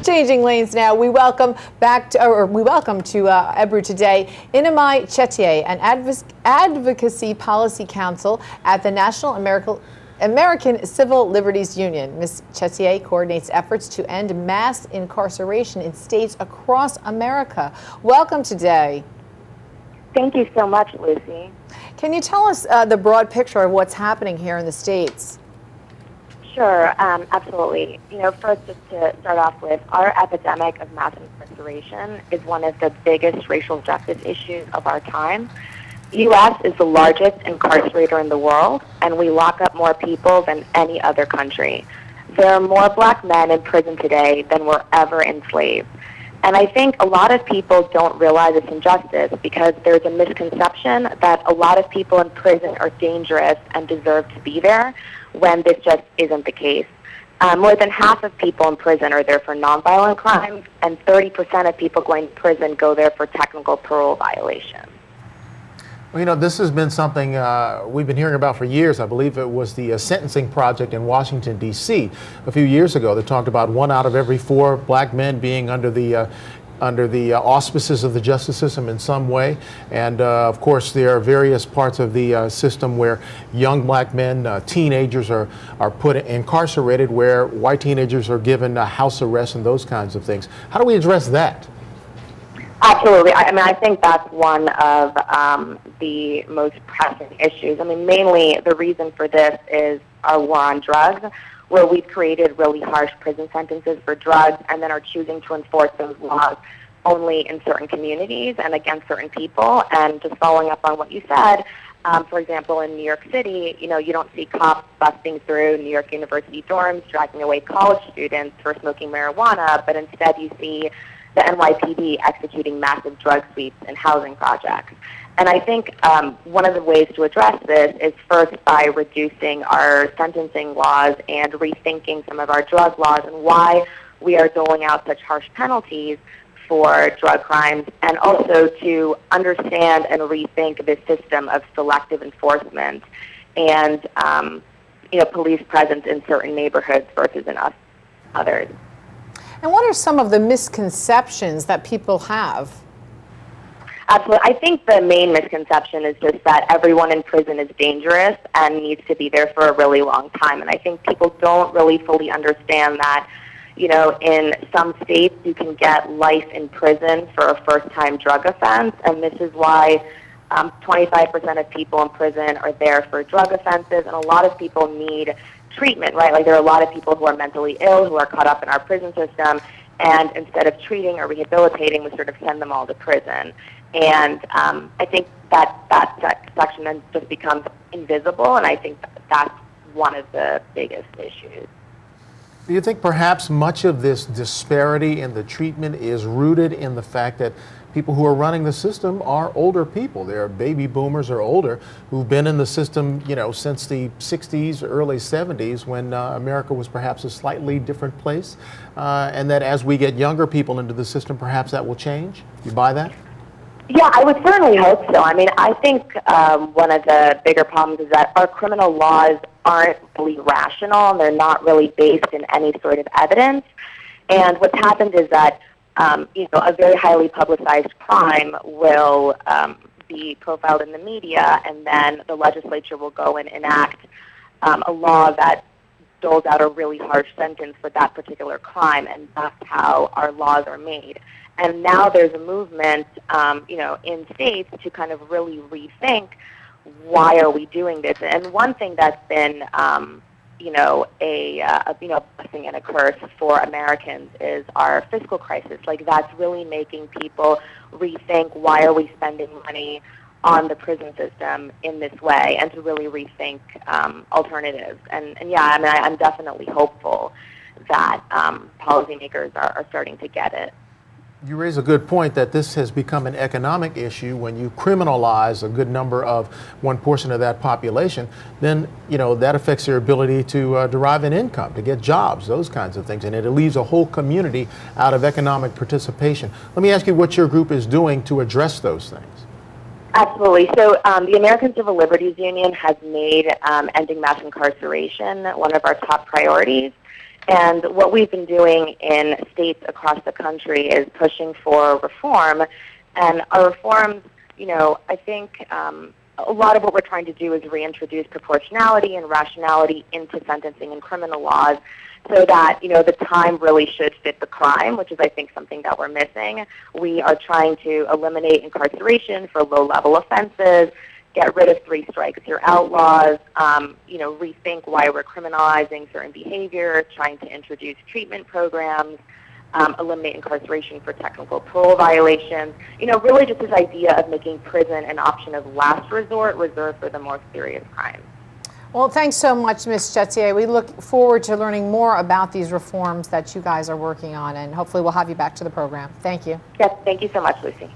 Changing lanes now. We welcome back to, Ebru Today, Inimai Chettiar, an Advocacy Policy Counsel at the National American Civil Liberties Union. Ms. Chettiar coordinates efforts to end mass incarceration in states across America. Welcome today. Thank you so much, Lucy. Can you tell us the broad picture of what's happening here in the states? Sure, absolutely. First, just to start off with, our epidemic of mass incarceration is one of the biggest racial justice issues of our time. The U.S. is the largest incarcerator in the world, and we lock up more people than any other country. There are more black men in prison today than were ever enslaved. And I think a lot of people don't realize this injustice because there's a misconception that a lot of people in prison are dangerous and deserve to be there, when this just isn't the case. More than half of people in prison are there for nonviolent crimes, and 30% of people going to prison go there for technical parole violations. Well, this has been something we've been hearing about for years. I believe it was the Sentencing Project in Washington, D.C. a few years ago that talked about 1 out of every 4 black men being under the auspices of the justice system in some way. And of course, there are various parts of the system where young black men, teenagers are incarcerated, where white teenagers are given house arrest and those kinds of things. How do we address that? Absolutely. I think that's one of the most pressing issues. Mainly the reason for this is our war on drugs, where we've created really harsh prison sentences for drugs and then are choosing to enforce those laws only in certain communities and against certain people. And just following up on what you said, for example, in New York City, you don't see cops busting through New York University dorms, dragging away college students for smoking marijuana, but instead you see the NYPD executing massive drug sweeps in housing projects. And I think one of the ways to address this is first by reducing our sentencing laws and rethinking some of our drug laws and why we are doling out such harsh penalties for drug crimes, and also to understand and rethink this system of selective enforcement and police presence in certain neighborhoods versus in others. And what are some of the misconceptions that people have? Absolutely. I think the main misconception is just that everyone in prison is dangerous and needs to be there for a really long time. And I think people don't really fully understand that, in some states you can get life in prison for a first-time drug offense. And this is why 25% of people in prison are there for drug offenses. And a lot of people need treatment, right? Like there are a lot of people who are mentally ill who are caught up in our prison system, and instead of treating or rehabilitating, we sort of send them all to prison. And I think that section then just becomes invisible, and I think that's one of the biggest issues. Do you think perhaps much of this disparity in the treatment is rooted in the fact that people who are running the system are older people? There are baby boomers or older who've been in the system, since the 60s, early 70s, when America was perhaps a slightly different place, and that as we get younger people into the system, perhaps that will change? You buy that? Yeah, I would certainly hope so. I think one of the bigger problems is that our criminal laws aren't really rational, and they're not really based in any sort of evidence. And what's happened is that a very highly publicized crime will be profiled in the media, and then the legislature will go and enact a law that doles out a really harsh sentence for that particular crime, and that's how our laws are made. And now there's a movement, in states to kind of really rethink why are we doing this. And one thing that's been a blessing and a curse for Americans is our fiscal crisis. Like that's really making people rethink why are we spending money on the prison system in this way, and to really rethink alternatives. And yeah, I'm definitely hopeful that policymakers are starting to get it. You raise a good point that this has become an economic issue. When you criminalize a good number of one portion of that population, then that affects their ability to derive an income, to get jobs, those kinds of things, and it leaves a whole community out of economic participation. Let me ask you what your group is doing to address those things. Absolutely. So the American Civil Liberties Union has made ending mass incarceration one of our top priorities. And what we've been doing in states across the country is pushing for reform. And our reforms, you know, I think a lot of what we're trying to do is reintroduce proportionality and rationality into sentencing and criminal laws so that, you know, the time really should fit the crime, which is, I think, something that we're missing. We are trying to eliminate incarceration for low-level offenses, get rid of 3 strikes, you're outlaws, you know, rethink why we're criminalizing certain behavior, trying to introduce treatment programs, eliminate incarceration for technical parole violations. You know, really just this idea of making prison an option of last resort reserved for the more serious crimes. Well, thanks so much, Ms. Chettiar. We look forward to learning more about these reforms that you guys are working on, and hopefully we'll have you back to the program. Thank you. Yes, thank you so much, Lucy.